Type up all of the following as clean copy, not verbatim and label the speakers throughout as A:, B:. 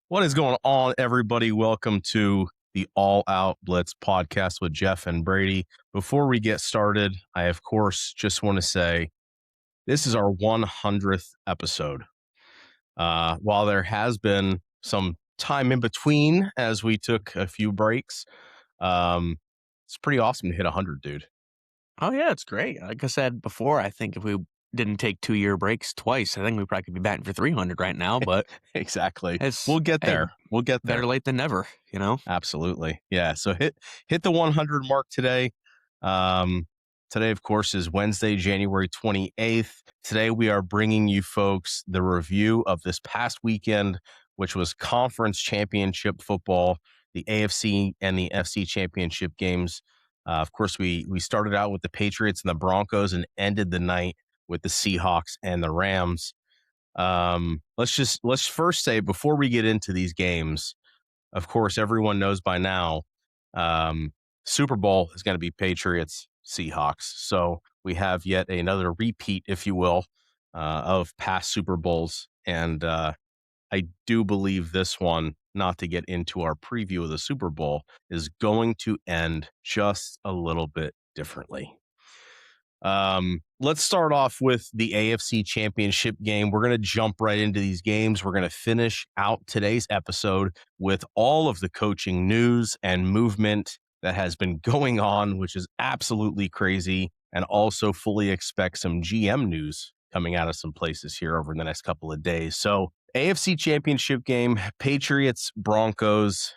A: What is going on, everybody? Welcome to the All Out Blitz podcast with Jeff and Brady. Before we get started, I, of course, just want to say this is our 100th episode. While there has been some time in between as we took a few breaks, it's pretty awesome to hit 100, dude.
B: Oh, yeah, it's great. Like I said before, I think if we didn't take 2-year breaks twice, I think we probably could be batting for 300 right now, but
A: Exactly.
B: it's
A: We'll get
B: hey,
A: there. We'll get there.
B: better late than never, you know?
A: Absolutely. Yeah. So hit the 100 mark today. Today, of course, is Wednesday, January 28th. Today, we are bringing you folks the review of this past weekend, which was conference championship football, the AFC and the NFC Championship games. Of course, we started out with the Patriots and the Broncos and ended the night with the Seahawks and the Rams. Let's first say, before we get into these games, of course, everyone knows by now, Super Bowl is going to be Patriots Seahawks. So we have yet another repeat, if you will, of past Super Bowls. And I do believe this one, not to get into our preview of the Super Bowl, is going to end just a little bit differently. Let's start off with the AFC Championship game. We're going to jump right into these games. We're going to finish out today's episode with all of the coaching news and movement that has been going on, which is absolutely crazy, and also fully expect some GM news coming out of some places here over the next couple of days. So AFC Championship game, Patriots, Broncos.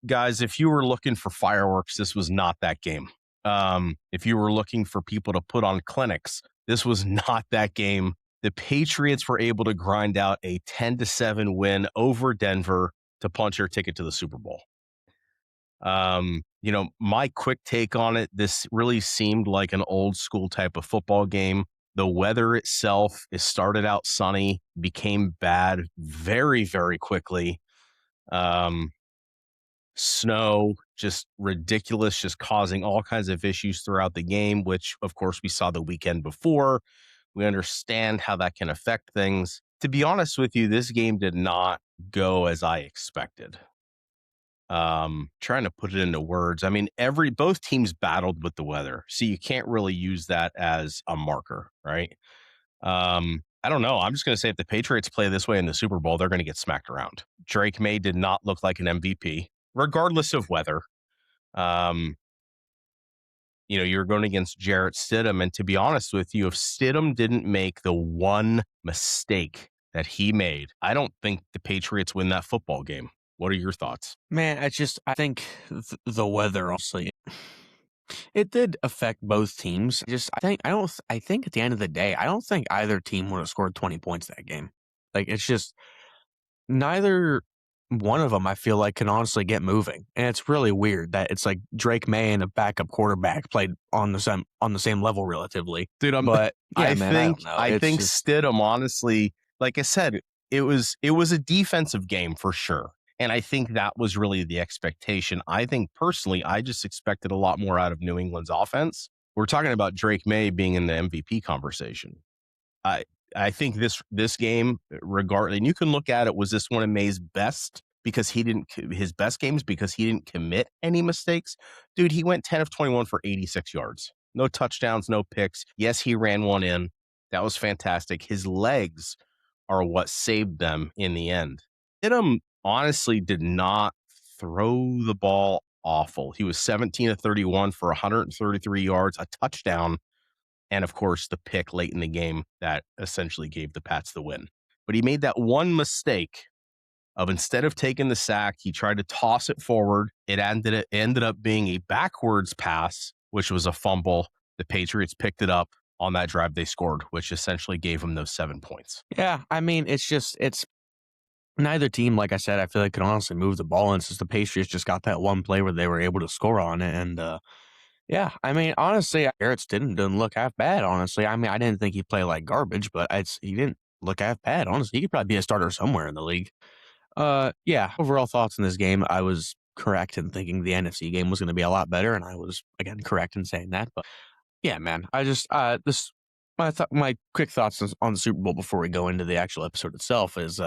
A: Guys, if you were looking for fireworks, this was not that game. If you were looking for people to put on clinics, this was not that game. The Patriots were able to grind out a 10-7 win over Denver to punch their ticket to the Super Bowl. My quick take on it, this really seemed like an old school type of football game. The weather itself, it started out sunny, became bad very, very quickly. Snow, just ridiculous, just causing all kinds of issues throughout the game, which, of course, we saw the weekend before. We understand how that can affect things. To be honest with you, this game did not go as I expected. Trying to put it into words. I mean, both teams battled with the weather, so you can't really use that as a marker, right? I don't know. I'm just going to say if the Patriots play this way in the Super Bowl, they're going to get smacked around. Drake May did not look like an MVP, regardless of weather. You're going against Jarrett Stidham, and to be honest with you, if Stidham didn't make the one mistake that he made, I don't think the Patriots win that football game. What are your thoughts?
B: Man, I think the weather, honestly, it did affect both teams. I think at the end of the day, I don't think either team would have scored 20 points that game. Like, it's just neither one of them, I feel like, can honestly get moving. And it's really weird that it's like Drake May and a backup quarterback played on the same level relatively.
A: Dude,
B: but yeah,
A: I think Stidham, honestly, like I said, it was a defensive game for sure. And I think that was really the expectation. I think personally, I just expected a lot more out of New England's offense. We're talking about Drake May being in the MVP conversation. I think this game, regardless, and you can look at it, was this one of May's best because his best games because he didn't commit any mistakes? Dude, he went 10 of 21 for 86 yards. No touchdowns, no picks. Yes, he ran one in. That was fantastic. His legs are what saved them in the end. Stidham honestly did not throw the ball awful. He was 17 of 31 for 133 yards, a touchdown, and of course the pick late in the game that essentially gave the Pats the win. But he made that one mistake of, instead of taking the sack, he tried to toss it forward. It ended up being a backwards pass, which was a fumble. The Patriots picked it up on that drive they scored, which essentially gave them those 7 points.
B: Yeah, I mean, it's neither team, like I said, I feel like could honestly move the ball. And since the Patriots just got that one play where they were able to score on it. And yeah, I mean, honestly, Garrett didn't look half bad, honestly. I mean, I didn't think he'd play like garbage, but he didn't look half bad, honestly. He could probably be a starter somewhere in the league. Yeah, overall thoughts in this game, I was correct in thinking the NFC game was going to be a lot better, and I was, again, correct in saying that. But yeah, man, I just, my quick thoughts on the Super Bowl before we go into the actual episode itself is,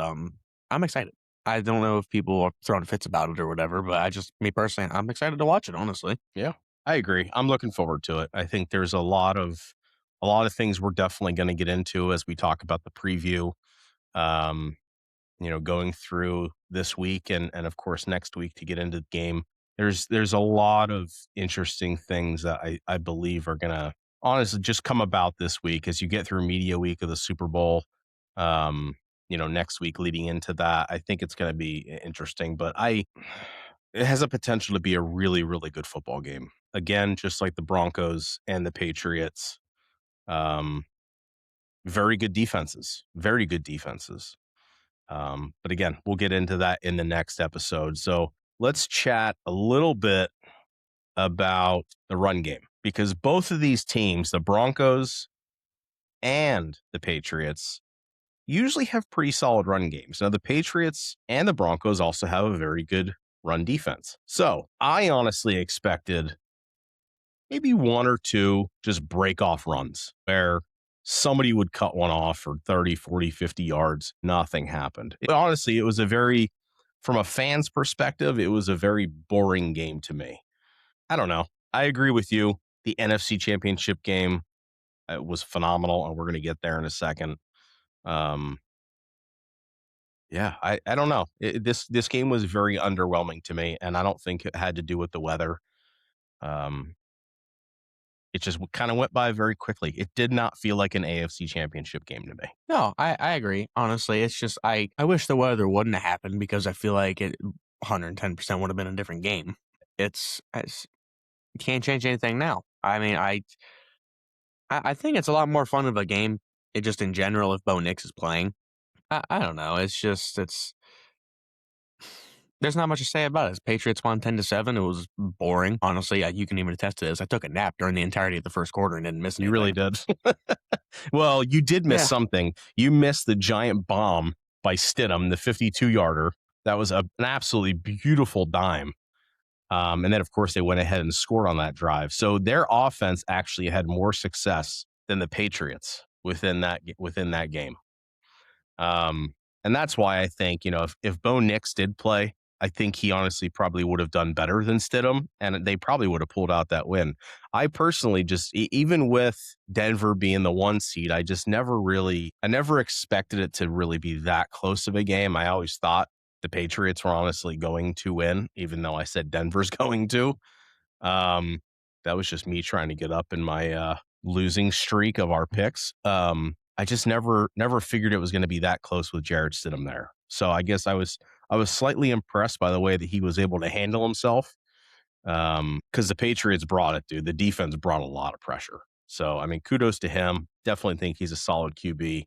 B: I'm excited. I don't know if people are throwing fits about it or whatever, but me personally, I'm excited to watch it, honestly.
A: Yeah, I agree. I'm looking forward to it. I think there's a lot of things we're definitely going to get into as we talk about the preview. Um, going through this week and of course next week to get into the game. There's a lot of interesting things that I believe are gonna honestly just come about this week as you get through media week of the Super Bowl. Um, next week leading into that, I think it's gonna be interesting. But it has a potential to be a really, really good football game. Again, just like the Broncos and the Patriots. Um, very good defenses. Very good defenses. But again, we'll get into that in the next episode. So let's chat a little bit about the run game because both of these teams, the Broncos and the Patriots, usually have pretty solid run games. Now, the Patriots and the Broncos also have a very good run defense. So I honestly expected maybe one or two just break off runs where somebody would cut one off for 30, 40, 50 yards. Nothing happened. Honestly, it was from a fan's perspective, it was a very boring game to me. I don't know. I agree with you. The NFC Championship game was phenomenal, and we're going to get there in a second. Um, yeah, I don't know. This game was very underwhelming to me, and I don't think it had to do with the weather. Um, It just kind of went by very quickly. It did not feel like an AFC Championship game to me.
B: No, I agree. Honestly, it's just I wish the weather wouldn't have happened because I feel like it 110% would have been a different game. It's you can't change anything now. I mean, I think it's a lot more fun of a game, just in general, if Bo Nix is playing. I don't know. It's there's not much to say about it. Patriots won 10-7. It was boring. Honestly, you can even attest to this. I took a nap during the entirety of the first quarter and didn't miss anything.
A: You really did. Well, you did miss something. You missed the giant bomb by Stidham, the 52-yarder. That was an absolutely beautiful dime. And then, of course, they went ahead and scored on that drive. So their offense actually had more success than the Patriots within that game. And that's why I think, if Bo Nix did play, I think he honestly probably would have done better than Stidham, and they probably would have pulled out that win. I personally just, even with Denver being the 1 seed, I never expected it to really be that close of a game. I always thought the Patriots were honestly going to win, even though I said Denver's going to. That was just me trying to get up in my losing streak of our picks. I just never figured it was going to be that close with Jarrett Stidham there. So I guess I was slightly impressed by the way that he was able to handle himself. Because the Patriots brought it, dude. The defense brought a lot of pressure. So I mean, kudos to him. Definitely think he's a solid QB.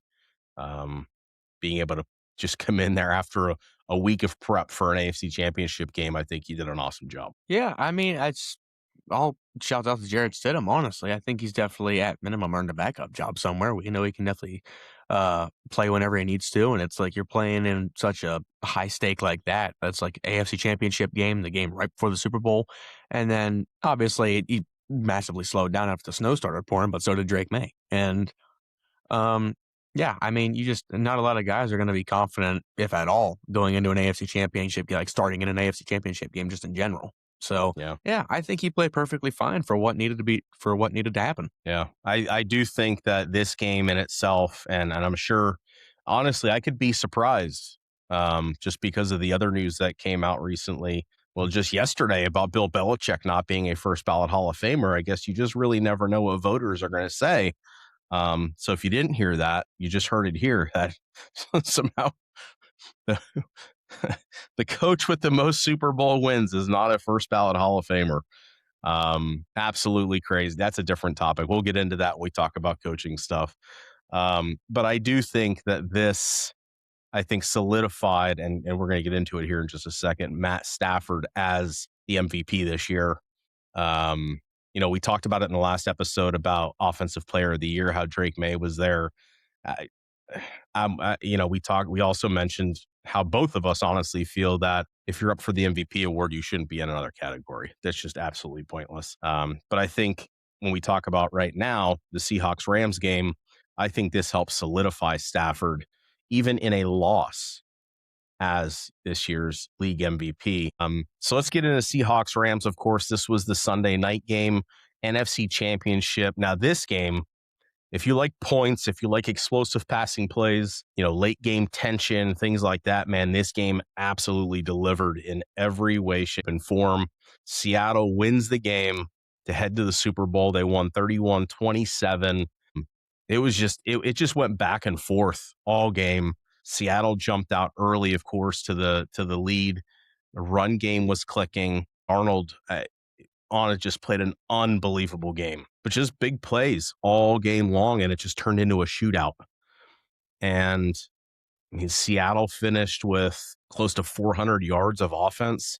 A: Being able to just come in there after a week of prep for an AFC Championship game, I think he did an awesome job.
B: Yeah, I mean, I'll shout out to Jarrett Stidham, honestly. I think he's definitely at minimum earned a backup job somewhere. We know he can definitely play whenever he needs to, and it's like you're playing in such a high stake like that. That's like AFC Championship game, the game right before the Super Bowl, and then obviously he massively slowed down after the snow started pouring, but so did Drake May. And yeah, I mean, not a lot of guys are going to be confident, if at all, going into an AFC Championship, like starting in an AFC Championship game just in general. So, yeah, I think he played perfectly fine for what needed to happen.
A: Yeah, I do think that this game in itself, and I'm sure, honestly, I could be surprised just because of the other news that came out recently. Well, just yesterday about Bill Belichick not being a first ballot Hall of Famer. I guess you just really never know what voters are going to say. So if you didn't hear that, you just heard it here that somehow the coach with the most Super Bowl wins is not a first ballot Hall of Famer. Absolutely crazy. That's a different topic. We'll get into that when we talk about coaching stuff. But I do think that this, I think, solidified, and we're going to get into it here in just a second, Matt Stafford as the MVP this year. We talked about it in the last episode about Offensive Player of the Year, how Drake May was there. We also mentioned how both of us honestly feel that if you're up for the MVP award, you shouldn't be in another category. That's just absolutely pointless. But I think when we talk about right now, the Seahawks-Rams game, I think this helps solidify Stafford even in a loss as this year's league MVP. So let's get into Seahawks Rams. Of course, this was the Sunday night game, NFC Championship. Now, this game, if you like points, if you like explosive passing plays, late game tension, things like that, man, this game absolutely delivered in every way, shape, and form. Seattle wins the game to head to the Super Bowl. They won 31-27. It was just, it just went back and forth all game. Seattle jumped out early, of course, to the lead. The run game was clicking. Arnold just played an unbelievable game, but just big plays all game long, and it just turned into a shootout. And Seattle finished with close to 400 yards of offense.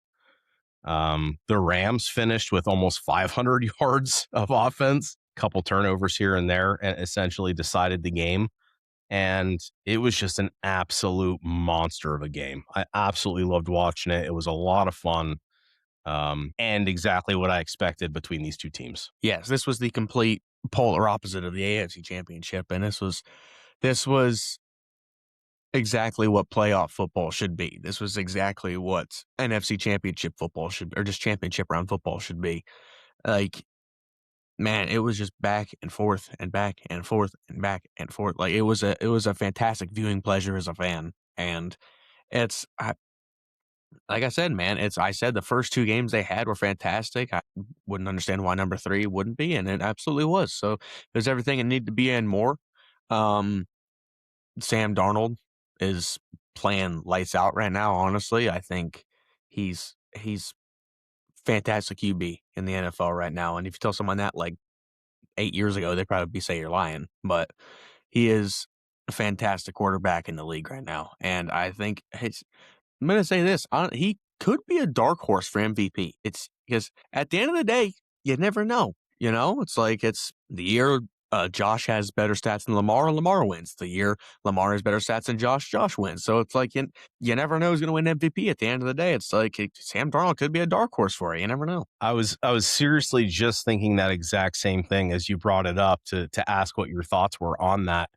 A: The Rams finished with almost 500 yards of offense, a couple turnovers here and there, and essentially decided the game. And it was just an absolute monster of a game. I absolutely loved watching it. It was a lot of fun. And exactly what I expected between these two teams.
B: Yes, this was the complete polar opposite of the AFC Championship, and this was exactly what playoff football should be. This was exactly what NFC Championship football should, or just championship round football should be. Like, man, it was just back and forth and back and forth and back and forth. Like, it was a fantastic viewing pleasure as a fan, and like I said, man, I said the first two games they had were fantastic. I wouldn't understand why number 3 wouldn't be, and it absolutely was. So there's everything it needed to be and more. Sam Darnold is playing lights out right now. Honestly, I think he's fantastic QB in the NFL right now. And if you tell someone that like 8 years ago, they'd probably say you're lying. But he is a fantastic quarterback in the league right now, and I think I'm going to say this. He could be a dark horse for MVP. It's because at the end of the day, you never know. It's like it's the year Josh has better stats than Lamar wins. The year Lamar has better stats than Josh wins. So it's like you never know who's going to win MVP at the end of the day. It's like Sam Darnold could be a dark horse for you. You never know.
A: I was seriously just thinking that exact same thing as you brought it up to ask what your thoughts were on that.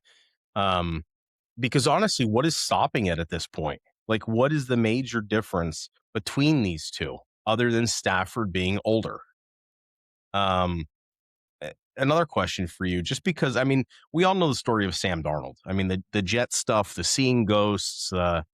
A: Because honestly, what is stopping it at this point? Like, what is the major difference between these two other than Stafford being older? Another question for you, just because, we all know the story of Sam Darnold. The Jet stuff, the seeing ghosts, lighting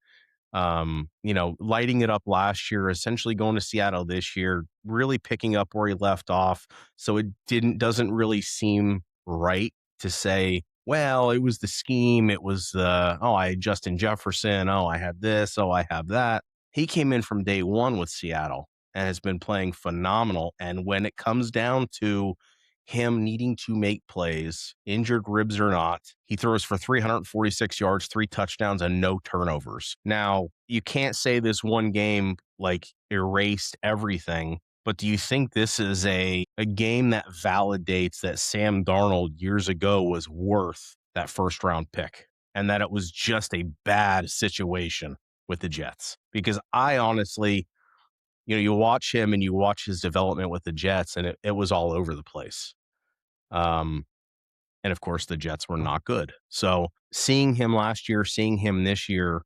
A: it up last year, essentially going to Seattle this year, really picking up where he left off. So it doesn't really seem right to say, well, it was the scheme. It was I had Justin Jefferson. Oh, I have this. Oh, I have that. He came in from day one with Seattle and has been playing phenomenal. And when it comes down to him needing to make plays, injured ribs or not, he throws for 346 yards, 3 touchdowns, and no turnovers. Now, you can't say this one game erased everything, but do you think this is a game that validates that Sam Darnold years ago was worth that first round pick and that it was just a bad situation with the Jets? Because I honestly, you watch him and you watch his development with the Jets, and it was all over the place. And of course, the Jets were not good. So seeing him last year, seeing him this year,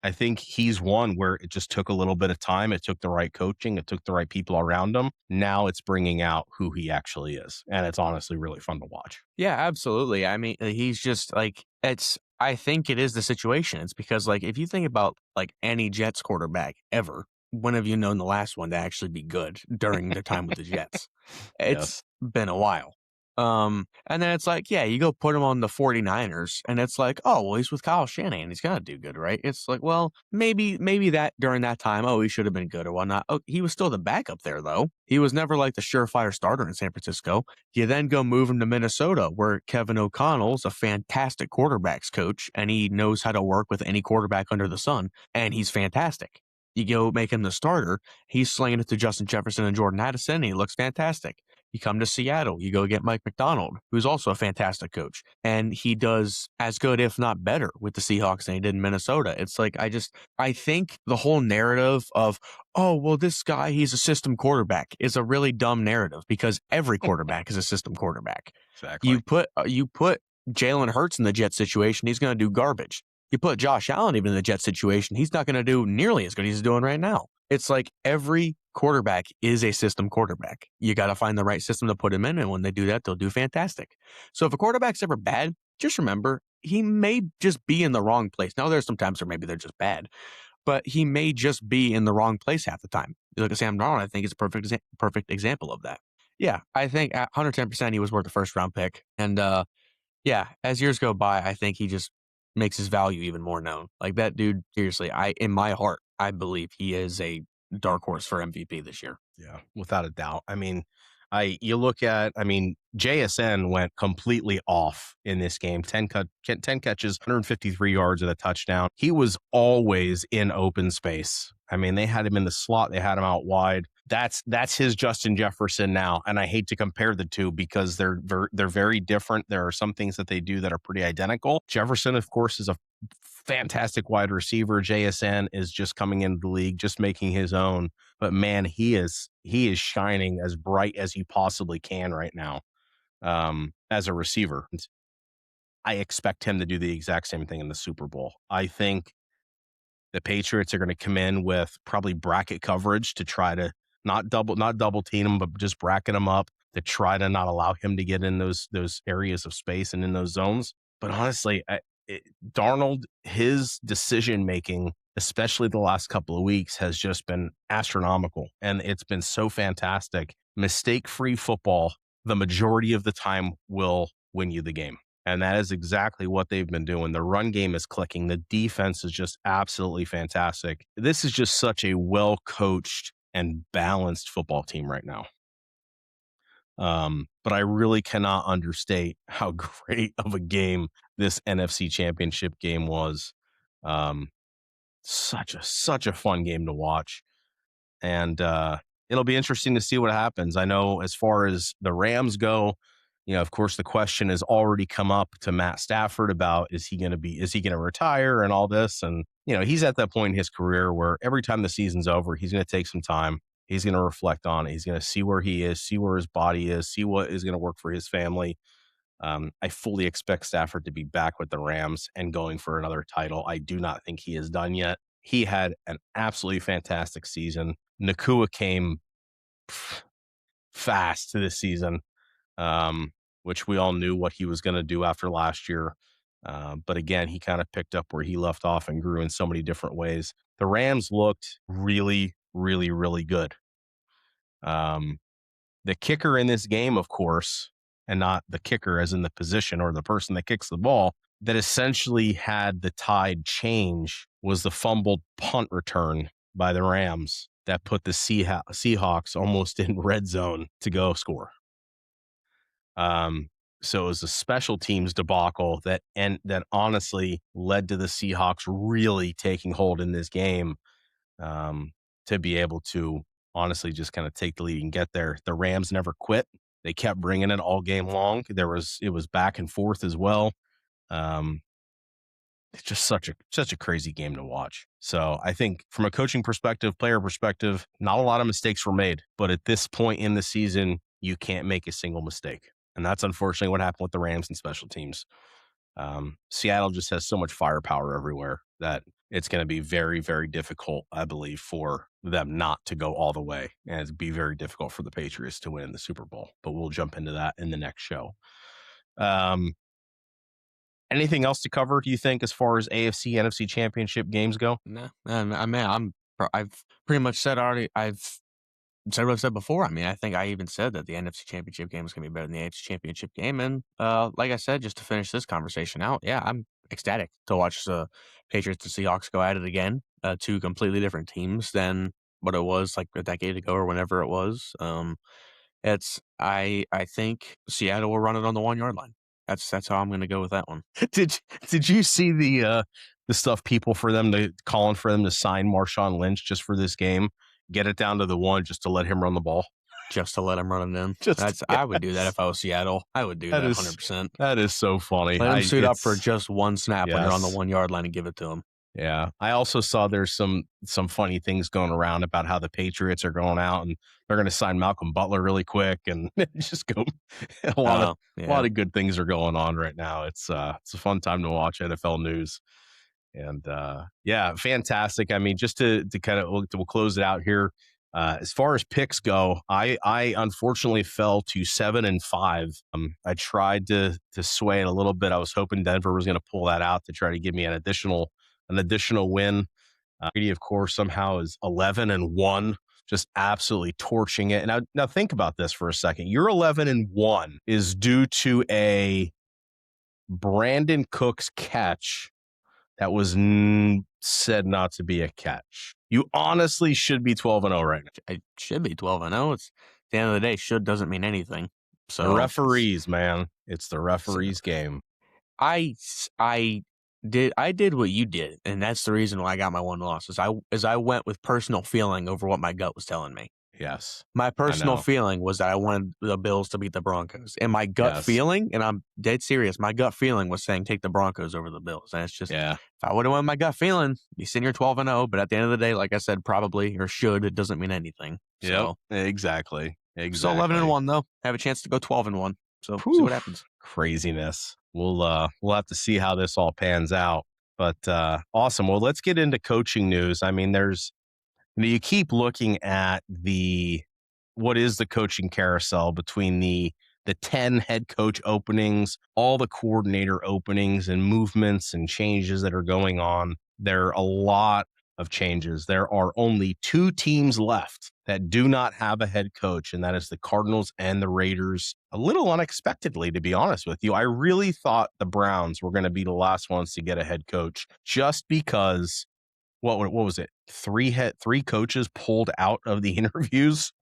A: I think he's one where it just took a little bit of time. It took the right coaching. It took the right people around him. Now it's bringing out who he actually is. And it's honestly really fun to watch.
B: Yeah, absolutely. He's just I think it is the situation. It's because if you think about any Jets quarterback ever, when have you known the last one to actually be good during their time with the Jets? It's been a while. And then it's you go put him on the 49ers, and it's oh, well, he's with Kyle Shanahan. He's got to do good, right? It's well, maybe that during that time, he should have been good or whatnot. Oh, he was still the backup there, though. He was never the surefire starter in San Francisco. You then go move him to Minnesota, where Kevin O'Connell's a fantastic quarterbacks coach, and he knows how to work with any quarterback under the sun, and he's fantastic. You go make him the starter, he's slinging it to Justin Jefferson and Jordan Addison, and he looks fantastic. You come to Seattle, you go get Mike McDonald, who's also a fantastic coach, and he does as good, if not better, with the Seahawks than he did in Minnesota. It's I think the whole narrative of, oh, well, this guy, he's a system quarterback, is a really dumb narrative, because every quarterback is a system quarterback.
A: Exactly.
B: You put Jalen Hurts in the Jet situation, he's going to do garbage. You put Josh Allen even in the Jet situation, he's not going to do nearly as good as he's doing right now. It's like every quarterback is a system quarterback. You got to find the right system to put him in, and when they do that, they'll do fantastic. So if a quarterback's ever bad, just remember he may just be in the wrong place. Now, there's some times where maybe they're just bad, but he may just be in the wrong place half the time. You look at Sam Darnold, I think it's a perfect example of that. Yeah, I think at 110% he was worth the first round pick. And yeah, as years go by, I think he just makes his value even more known. Like that dude, seriously, in my heart, I believe he is a dark horse for MVP this year.
A: Yeah, without a doubt. I mean, you look at, I mean, JSN went completely off in this game. 10 catches, 153 yards and a touchdown. He was always in open space. I mean, they had him in the slot, they had him out wide. That's his Justin Jefferson now, and I hate to compare the two because they're very different. There are some things that they do that are pretty identical. Jefferson, of course, is a fantastic wide receiver. JSN is just coming into the league, just making his own. But man, he is shining as bright as he possibly can right now as a receiver. I expect him to do the exact same thing in the Super Bowl. I think the Patriots are going to come in with probably bracket coverage to try to not double team him, but just bracket him up to try to not allow him to get in those areas of space and in those zones. But honestly, Darnold, his decision making, especially the last couple of weeks, has just been astronomical, and it's been so fantastic. Mistake-free football, the majority of the time, will win you the game. And that is exactly what they've been doing. The run game is clicking. The defense is just absolutely fantastic. This is just such a well-coached and balanced football team right now. But I really cannot understate how great of a game this NFC Championship game was. Such a fun game to watch. And it'll be interesting to see what happens. I know as far as the Rams go, of course, the question has already come up to Matt Stafford about is he going to retire and all this. And, he's at that point in his career where every time the season's over, he's going to take some time. He's going to reflect on it. He's going to see where he is, see where his body is, see what is going to work for his family. I fully expect Stafford to be back with the Rams and going for another title. I do not think he is done yet. He had an absolutely fantastic season. Nakua came fast to this season, which we all knew what he was going to do after last year. But again, he kind of picked up where he left off and grew in so many different ways. The Rams looked really, really, really good. The kicker in this game, of course, and not the kicker as in the position or the person that kicks the ball, that essentially had the tide change was the fumbled punt return by the Rams that put the Seahawks almost in red zone to go score. So it was a special teams debacle that honestly led to the Seahawks really taking hold in this game to be able to honestly just kind of take the lead and get there. The Rams never quit. They kept bringing it all game long. It was back and forth as well. It's just such a crazy game to watch. So I think from a coaching perspective, player perspective, not a lot of mistakes were made. But at this point in the season, you can't make a single mistake. And that's unfortunately what happened with the Rams and special teams. Seattle just has so much firepower everywhere that it's going to be very, very difficult, I believe, for them not to go all the way. And it'd be very difficult for the Patriots to win the Super Bowl. But we'll jump into that in the next show. Anything else to cover, do you think, as far as AFC, NFC Championship games go?
B: No, I've pretty much said already. I've said what I've said before. I mean, I think I even said that the NFC Championship game is going to be better than the AFC Championship game. And like I said, just to finish this conversation out, yeah, I'm ecstatic to watch the Patriots and Seahawks go at it again. Two completely different teams than what it was like a decade ago or whenever it was. I think Seattle will run it on the 1 yard line. That's how I'm going to go with that one.
A: Did you see the stuff calling for them to sign Marshawn Lynch just for this game, get it down to the 1 just to let him run the ball?
B: Just to let him run it in. I would do that if I was Seattle. I would do that 100%.
A: That is so funny.
B: Let him suit up for just one snap when you're on the 1 yard line and give it to him.
A: Yeah. I also saw there's some funny things going around about how the Patriots are going out and they're going to sign Malcolm Butler really quick and just go a lot of good things are going on right now. It's a fun time to watch NFL news. And yeah, fantastic. I mean, just to kind of we'll close it out here. As far as picks go, I unfortunately fell to 7-5. I tried to sway it a little bit. I was hoping Denver was going to pull that out to try to give me an additional win. Brady, of course, somehow is 11-1, just absolutely torching it. And now think about this for a second. Your 11-1 is due to a Brandon Cooks catch that was said not to be a catch. You honestly should be 12-0 right now.
B: I should be 12-0. It's at the end of the day, should doesn't mean anything. So
A: the referees, man, it's the referees' game.
B: I did what you did, and that's the reason why I got my one loss. Is I went with personal feeling over what my gut was telling me.
A: Yes.
B: My personal feeling was that I wanted the Bills to beat the Broncos. And my gut feeling, and I'm dead serious, my gut feeling was saying take the Broncos over the Bills. And it's just, if I would have went my gut feeling, be sitting here 12-0. But at the end of the day, like I said, probably or should, it doesn't mean anything.
A: So, exactly.
B: So 11-1 though, have a chance to go 12-1. So see what happens.
A: Craziness. We'll have to see how this all pans out. But awesome. Well, let's get into coaching news. I mean, you keep looking at what is the coaching carousel between the 10 head coach openings, all the coordinator openings and movements and changes that are going on. There are a lot of changes. There are only 2 teams left that do not have a head coach, and that is the Cardinals and the Raiders. A little unexpectedly, to be honest with you. I really thought the Browns were going to be the last ones to get a head coach just because what was it? 3 coaches pulled out of the interviews.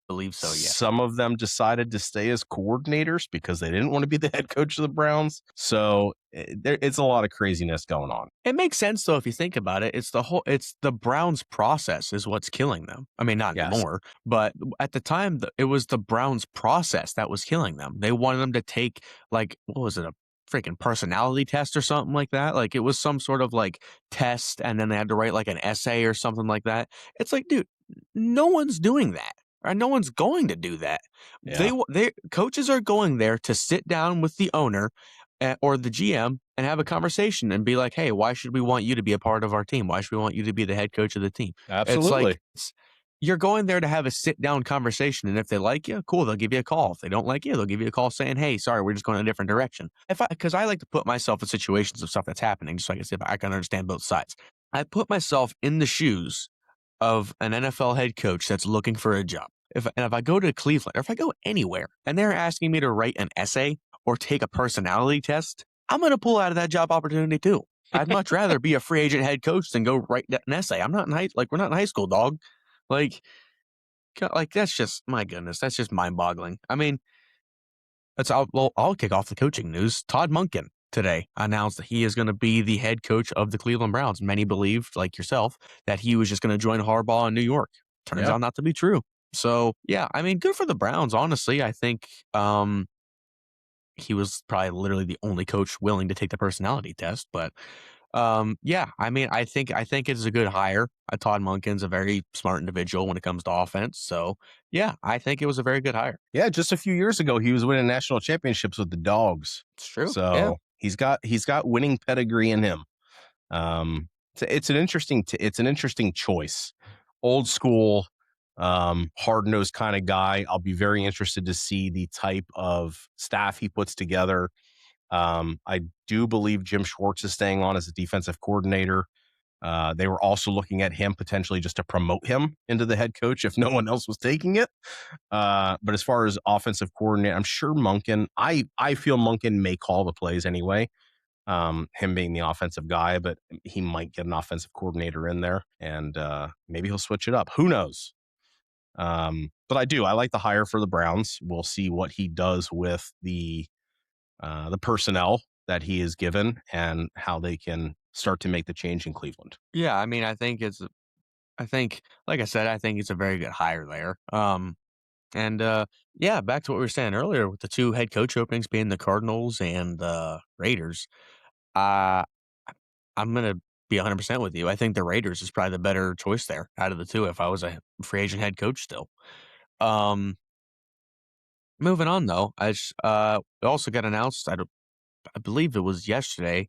B: Believe so, yeah.
A: Some of them decided to stay as coordinators because they didn't want to be the head coach of the Browns. So it's a lot of craziness going on.
B: It makes sense though if you think about it. It's the Browns process is what's killing them. I mean, not anymore, but at the time it was the Browns process that was killing them. They wanted them to take what was it, a freaking personality test or something like that? Like it was some sort of test, and then they had to write an essay or something like that. It's like, dude, no one's doing that. Or no one's going to do that.
A: Yeah.
B: They coaches are going there to sit down with the owner or the GM and have a conversation and be like, hey, why should we want you to be a part of our team? Why should we want you to be the head coach of the team?
A: Absolutely.
B: You're going there to have a sit down conversation. And if they like you, cool, they'll give you a call. If they don't like you, they'll give you a call saying, hey, sorry, we're just going in a different direction. Because I like to put myself in situations of stuff that's happening, just so I can understand both sides. I put myself in the shoes of an NFL head coach that's looking for a job. If I go to Cleveland or if I go anywhere and they're asking me to write an essay or take a personality test, I'm going to pull out of that job opportunity too. I'd much rather be a free agent head coach than go write an essay. I'm not we're not in high school, dog. That's just, my goodness, that's just mind boggling. I mean, I'll kick off the coaching news. Todd Monken today announced that he is going to be the head coach of the Cleveland Browns. Many believed, like yourself, that he was just going to join Harbaugh in New York. Turns out not to be true. So, yeah, I mean, good for the Browns, honestly. I think he was probably literally the only coach willing to take the personality test. But, yeah, I mean, I think it's a good hire. Todd Monken's a very smart individual when it comes to offense. So, yeah, I think it was a very good hire.
A: Yeah, just a few years ago, he was winning national championships with the Dogs.
B: It's true.
A: So he's got winning pedigree in him. It's an interesting choice. Old school, hard-nosed kind of guy. I'll be very interested to see the type of staff he puts together. I do believe Jim Schwartz is staying on as a defensive coordinator. They were also looking at him potentially just to promote him into the head coach if no one else was taking it. But as far as offensive coordinator, I'm sure Monken, I feel Monken may call the plays anyway. Him being the offensive guy, but he might get an offensive coordinator in there and maybe he'll switch it up. Who knows? But I like the hire for the Browns. We'll see what he does with the personnel that he is given and how they can start to make the change in Cleveland.
B: Yeah, I mean, like I said, I think it's a very good hire there. Yeah, back to what we were saying earlier with the 2 head coach openings being the Cardinals and the Raiders. I'm going to be 100% with you. I think the Raiders is probably the better choice there out of the 2 if I was a free agent head coach still. Moving on, though, it also got announced, I believe it was yesterday,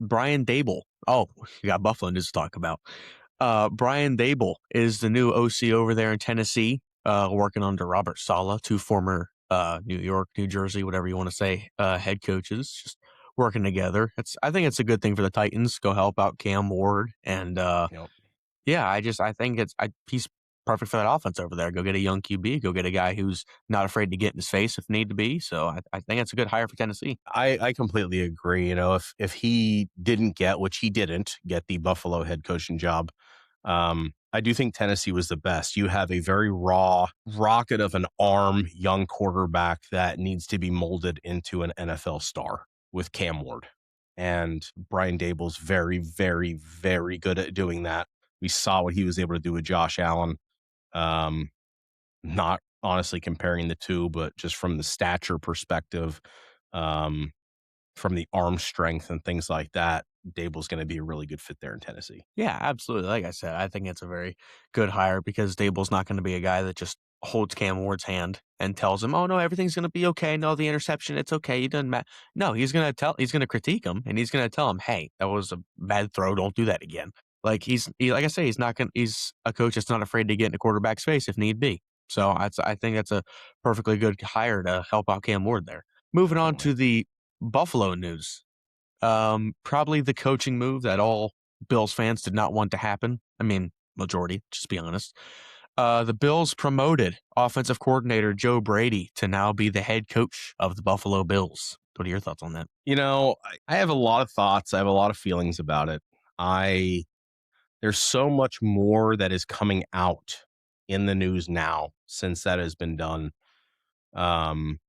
B: Brian Dable. Oh, we got Buffalo news to talk about. Brian Dable is the new OC over there in Tennessee, working under Robert Saleh, two former New York, New Jersey, whatever you want to say, head coaches, just working together. I think it's a good thing for the Titans. Go help out Cam Ward, and
A: Yep.
B: yeah, I think he's perfect for that offense over there. Go get a young QB. Go get a guy who's not afraid to get in his face if need to be. So I think it's a good hire for Tennessee.
A: I completely agree. You know, if he didn't get, which he didn't get, the Buffalo head coaching job, I do think Tennessee was the best. You have a very raw rocket of an arm young quarterback that needs to be molded into an NFL star with Cam Ward. And Brian Dable's very, very, very good at doing that. We saw what he was able to do with Josh Allen. Not honestly comparing the two, but just from the stature perspective, um, from the arm strength and things like that, Dable's going to be a really good fit there in Tennessee.
B: Yeah, absolutely. Like I said, I think it's a very good hire because Dable's not going to be a guy that just holds Cam Ward's hand and tells him, "Oh no, everything's going to be okay. No, the interception, it's okay. It doesn't matter." No, he's going to critique him, and he's going to tell him, "Hey, that was a bad throw. Don't do that again." Like like I say, he's a coach that's not afraid to get in a quarterback's face if need be. So I think that's a perfectly good hire to help out Cam Ward there. Moving on
A: Definitely.
B: to the Buffalo news. Probably the coaching move that all Bills fans did not want to happen. I mean, majority, just be honest. The Bills promoted offensive coordinator Joe Brady to now be the head coach of the Buffalo Bills. What are your thoughts on that?
A: You know, I have a lot of thoughts. I have a lot of feelings about it. I There's so much more that is coming out in the news now since that has been done. Um,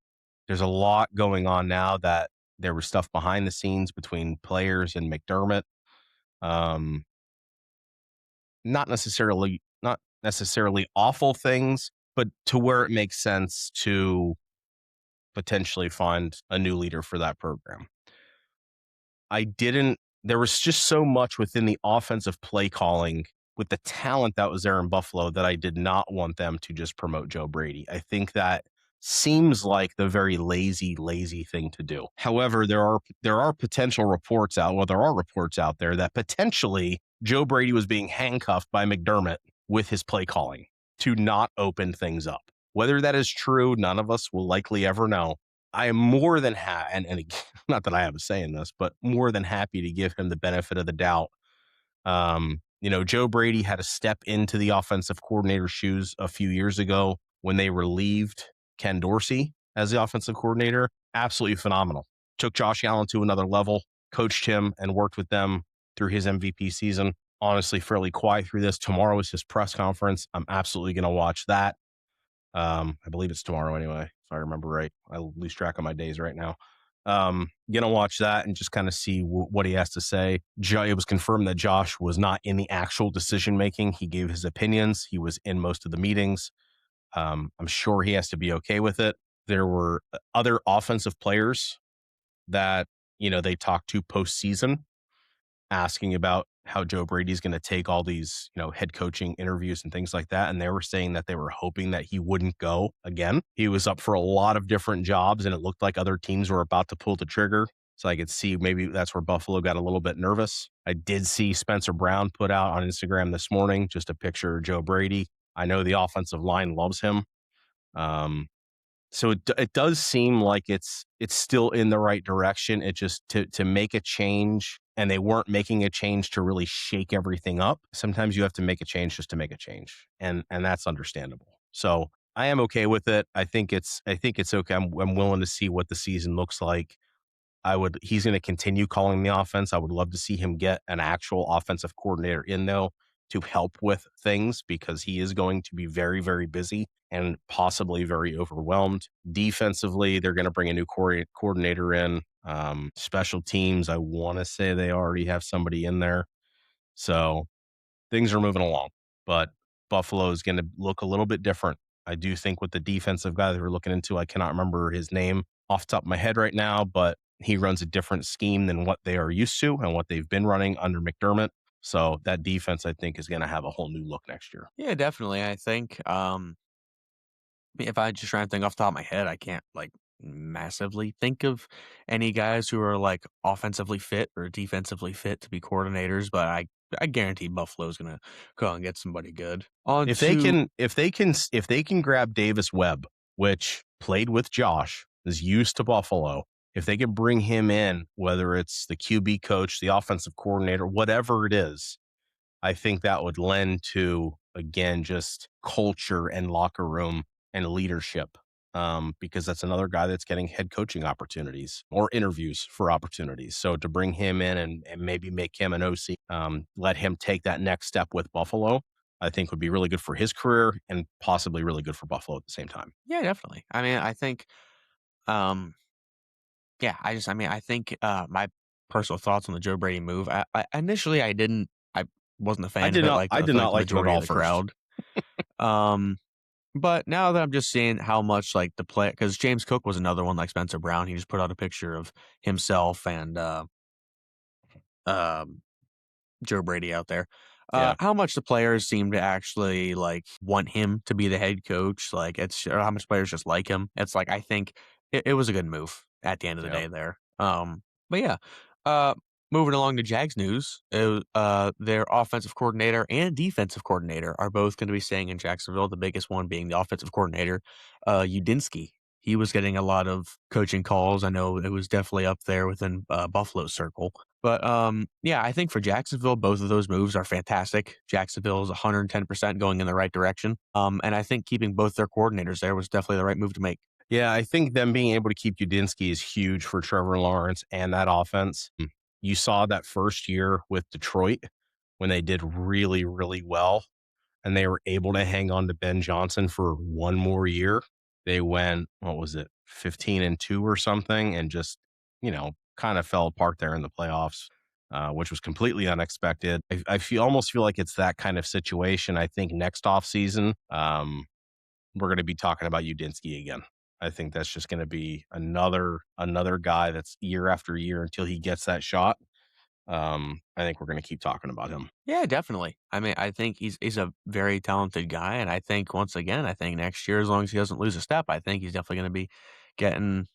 A: there's a lot going on now that there was stuff behind the scenes between players and McDermott. Um, not necessarily awful things, but to where it makes sense to potentially find a new leader for that program. I didn't There was just so much within the offensive play calling with the talent that was there in Buffalo that I did not want them to just promote Joe Brady. I think that seems like the very lazy thing to do. However, there are potential reports out, well, there are reports out there that potentially Joe Brady was being handcuffed by McDermott with his play calling to not open things up. Whether that is true, none of us will likely ever know. I am more than and not that I have a say in this, but more than happy to give him the benefit of the doubt. Joe Brady had to step into the offensive coordinator's shoes a few years ago when they relieved Ken Dorsey as the offensive coordinator. Absolutely phenomenal. Took Josh Allen to another level, coached him, and worked with them through his MVP season. Honestly, fairly quiet through this. Tomorrow is his press conference. I'm absolutely going to watch that. I believe it's tomorrow anyway, if I remember right. I lose track of my days right now. Gonna watch that and just kind of see what he has to say. It was confirmed that Josh was not in the actual decision making. He gave his opinions. He was in most of the meetings. I'm sure he has to be okay with it. There were other offensive players that they talked to postseason, asking about how Joe Brady's going to take all these, head coaching interviews and things like that. And they were saying that they were hoping that he wouldn't go again. He was up for a lot of different jobs and it looked like other teams were about to pull the trigger. So I could see maybe that's where Buffalo got a little bit nervous. I did see Spencer Brown put out on Instagram this morning just a picture of Joe Brady. I know the offensive line loves him. So it does seem like it's still in the right direction. It just to make a change, and they weren't making a change to really shake everything up. Sometimes you have to make a change just to make a change, and that's understandable. So I am okay with it. I think it's okay. I'm willing to see what the season looks like. He's going to continue calling the offense. I would love to see him get an actual offensive coordinator in though to help with things because he is going to be very, very busy and possibly very overwhelmed. Defensively, they're going to bring a new coordinator in. Special teams, I want to say they already have somebody in there. So things are moving along, but Buffalo is going to look a little bit different. I do think with the defensive guy that we're looking into, I cannot remember his name off the top of my head right now, but he runs a different scheme than what they are used to and what they've been running under McDermott. So that defense, I think, is going to have a whole new look next year.
B: Yeah, definitely. I think if I just try and think off the top of my head, I can't like massively think of any guys who are like offensively fit or defensively fit to be coordinators, but I guarantee Buffalo's gonna go out and get somebody good. On
A: If they
B: to
A: can, if they can grab Davis Webb, which played with Josh, is used to Buffalo. If they can bring him in, whether it's the QB coach, the offensive coordinator, whatever it is, I think that would lend to, again, just culture and locker room and leadership. Because that's another guy that's getting head coaching opportunities or interviews for opportunities. So to bring him in and maybe make him an OC, let him take that next step with Buffalo, I think would be really good for his career and possibly really good for Buffalo at the same time.
B: Yeah, definitely. I mean, I think, um, yeah, I mean, I think my personal thoughts on the Joe Brady move. I initially I wasn't a fan of it, like
A: I
B: I
A: did
B: feel like
A: not
B: the
A: like him at
B: majority
A: all
B: of the
A: first.
B: crowd. Um, but now that I'm just seeing how much like the play, because James Cook was another one like Spencer Brown. He just put out a picture of himself and um Joe Brady out there.
A: Yeah.
B: How much the players seem to actually like want him to be the head coach, like it's or how much players just like him. It's like I think it was a good move at the end of the
A: Yeah.
B: day there. But yeah, uh, moving along to Jags news, their offensive coordinator and defensive coordinator are both going to be staying in Jacksonville. The biggest one being the offensive coordinator, Udinski. He was getting a lot of coaching calls. I know it was definitely up there within Buffalo's circle. But, yeah, I think for Jacksonville, both of those moves are fantastic. Jacksonville is 110% going in the right direction. And I think keeping both their coordinators there was definitely the right move to make.
A: Yeah, I think them being able to keep Udinski is huge for Trevor Lawrence and that offense. You saw that first year with Detroit when they did really, really well and they were able to hang on to Ben Johnson for one more year. They went, what was it, 15-2 or something, and just, kind of fell apart there in the playoffs, which was completely unexpected. I almost feel like it's that kind of situation. I think next offseason, we're going to be talking about Udinski again. I think that's just going to be another guy that's year after year until he gets that shot. I think we're going to keep talking about him.
B: Yeah, definitely. I mean, I think he's a very talented guy, and I think once again, I think next year, as long as he doesn't lose a step, I think he's definitely going to be getting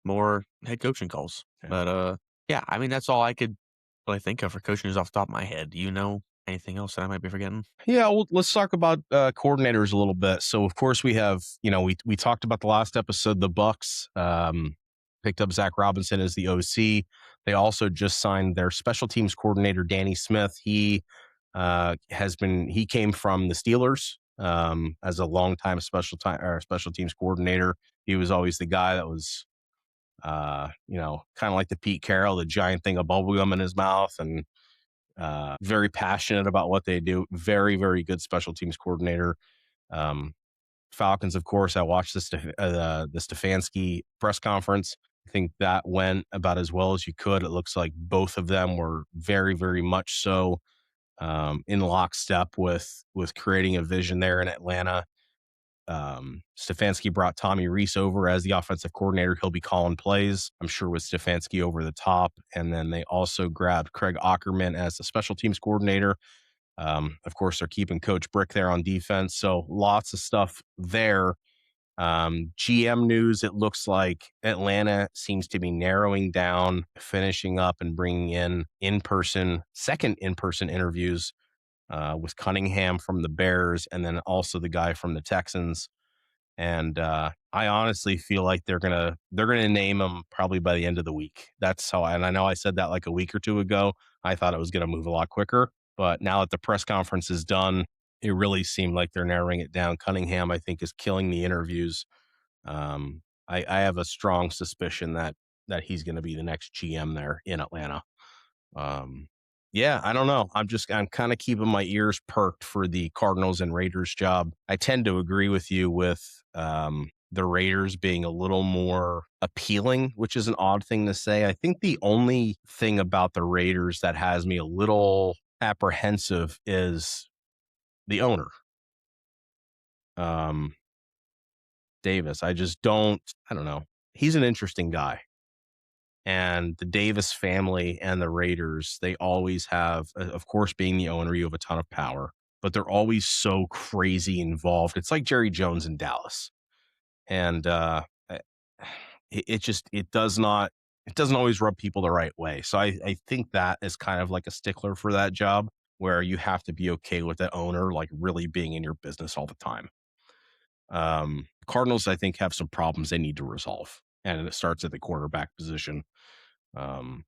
B: more head coaching calls.
A: Yeah.
B: But yeah, I mean, that's all I could really think of for coaching is off the top of my head. Do you know anything else that I might be forgetting?
A: Yeah, well, let's talk about coordinators a little bit. So, of course, we have, we talked about the last episode. The Bucks picked up Zach Robinson as the OC. They also just signed their special teams coordinator, Danny Smith. He he came from the Steelers as a longtime special teams coordinator. He was always the guy that was, kind of like the Pete Carroll, the giant thing of bubblegum in his mouth, and very passionate about what they do. Very, very good special teams coordinator. Um, Falcons, of course, I watched the Stefanski press conference. I think that went about as well as you could. It looks like both of them were very, very much so in lockstep with creating a vision there in Atlanta. Stefanski brought Tommy Reese over as the offensive coordinator. He'll be calling plays, I'm sure, with Stefanski over the top. And then they also grabbed Craig Ackerman as the special teams coordinator. Of course, they're keeping Coach Brick there on defense. So lots of stuff there. GM news, it looks like Atlanta seems to be narrowing down, finishing up and bringing second in-person interviews with Cunningham from the Bears and then also the guy from the Texans. And I honestly feel like they're gonna name him probably by the end of the week. That's how, and I know I said that like a week or two ago. I thought it was gonna move a lot quicker, but now that the press conference is done, it really seemed like they're narrowing it down. Cunningham, I think, is killing the interviews. I have a strong suspicion that he's going to be the next GM there in Atlanta. Um, yeah, I don't know. I'm kind of keeping my ears perked for the Cardinals and Raiders job. I tend to agree with you with the Raiders being a little more appealing, which is an odd thing to say. I think the only thing about the Raiders that has me a little apprehensive is the owner, Davis. I don't know. He's an interesting guy. And the Davis family and the Raiders, they always have, of course, being the owner, you have a ton of power, but they're always so crazy involved. It's like Jerry Jones in Dallas. And it doesn't always rub people the right way. So I think that is kind of like a stickler for that job, where you have to be okay with the owner like really being in your business all the time. Cardinals, I think, have some problems they need to resolve, and it starts at the quarterback position. Um,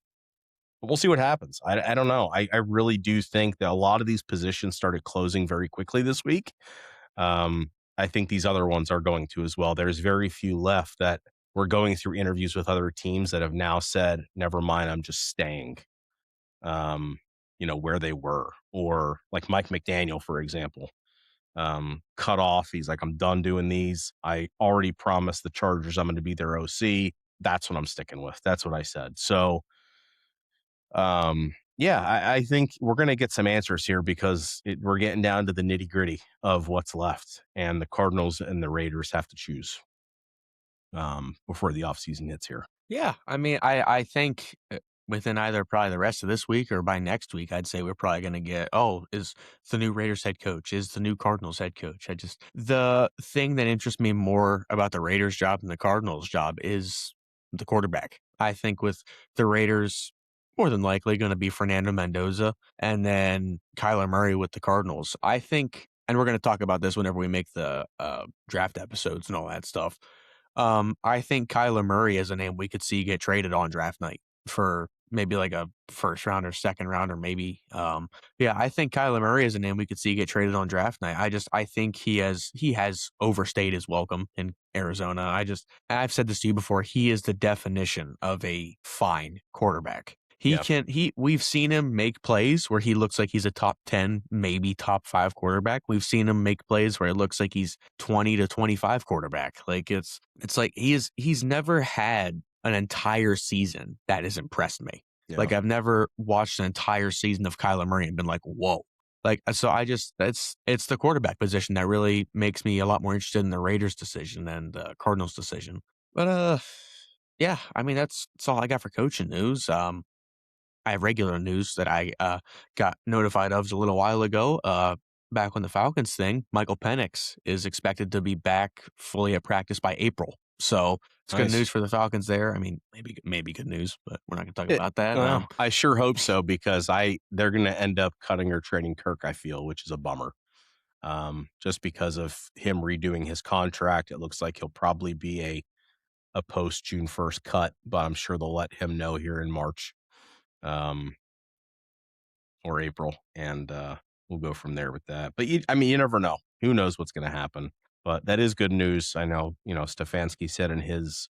A: but we'll see what happens. I don't know. I really do think that a lot of these positions started closing very quickly this week. I think these other ones are going to as well. There's very few left that we're going through interviews with other teams that have now said, never mind, I'm just staying, where they were. Or like Mike McDaniel, for example, cut off. He's like, I'm done doing these. I already promised the Chargers I'm going to be their OC. That's what I'm sticking with. That's what I said. So, yeah, I think we're going to get some answers here, because we're getting down to the nitty gritty of what's left, and the Cardinals and the Raiders have to choose before the offseason hits here.
B: Yeah, I mean, I think within either probably the rest of this week or by next week, I'd say we're probably going to get, is the new Raiders head coach, is the new Cardinals head coach. The thing that interests me more about the Raiders job than the Cardinals job is the quarterback. I think with the Raiders, more than likely going to be Fernando Mendoza, and then Kyler Murray with the Cardinals. I think, and we're going to talk about this whenever we make the draft episodes and all that stuff. I think Kyler Murray is a name we could see get traded on draft night for maybe like a first round or second round, or maybe. I think Kyler Murray is a name we could see get traded on draft night. I think he has overstayed his welcome in Arizona. I've said this to you before. He is the definition of a fine quarterback. We've seen him make plays where he looks like he's a top 10, maybe top 5 quarterback. We've seen him make plays where it looks like he's 20 to 25 quarterback. Like it's like he's never had an entire season that has impressed me. Yeah. Like I've never watched an entire season of Kyler Murray and been like, whoa. Like, so it's the quarterback position that really makes me a lot more interested in the Raiders decision than the Cardinals decision. But, yeah, I mean, that's all I got for coaching news. I have regular news that I got notified of a little while ago. Back on the Falcons thing, Michael Penix is expected to be back fully at practice by April. So it's nice. Good news for the Falcons there. I mean, maybe good news, but we're not going to talk about that.
A: I sure hope so, because they're going to end up cutting or trading Kirk, I feel, which is a bummer. Just because of him redoing his contract, it looks like he'll probably be a post June 1st cut, but I'm sure they'll let him know here in March. Or April, and we'll go from there with that. But you never know. Who knows what's going to happen? But that is good news. I know, Stefanski said in his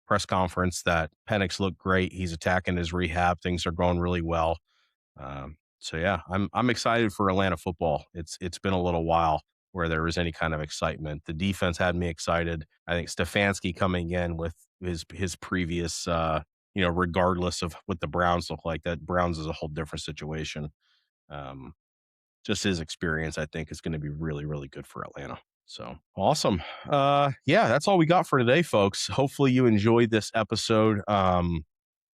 A: press conference that Penix looked great. He's attacking his rehab. Things are going really well. So yeah, I'm excited for Atlanta football. It's been a little while where there was any kind of excitement. The defense had me excited. I think Stefanski coming in with his previous regardless of what the Browns look like, that Browns is a whole different situation. Just his experience, I think, is going to be really, really good for Atlanta. So awesome. That's all we got for today, folks. Hopefully you enjoyed this episode.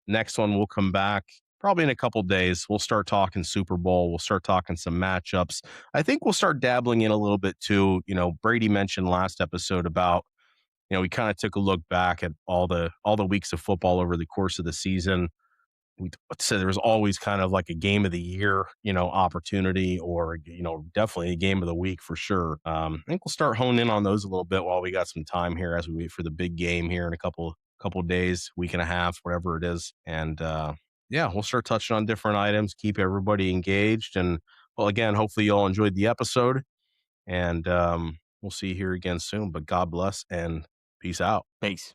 A: Next one, we'll come back probably in a couple days. We'll start talking Super Bowl. We'll start talking some matchups. I think we'll start dabbling in a little bit too. Brady mentioned last episode about, we kind of took a look back at all the weeks of football over the course of the season. We said there was always kind of like a game of the year, opportunity, or, definitely a game of the week for sure. I think we'll start honing in on those a little bit while we got some time here as we wait for the big game here in a couple days, week and a half, whatever it is. And we'll start touching on different items, keep everybody engaged. And well, again, hopefully you all enjoyed the episode, and we'll see you here again soon. But God bless and peace out.
B: Peace.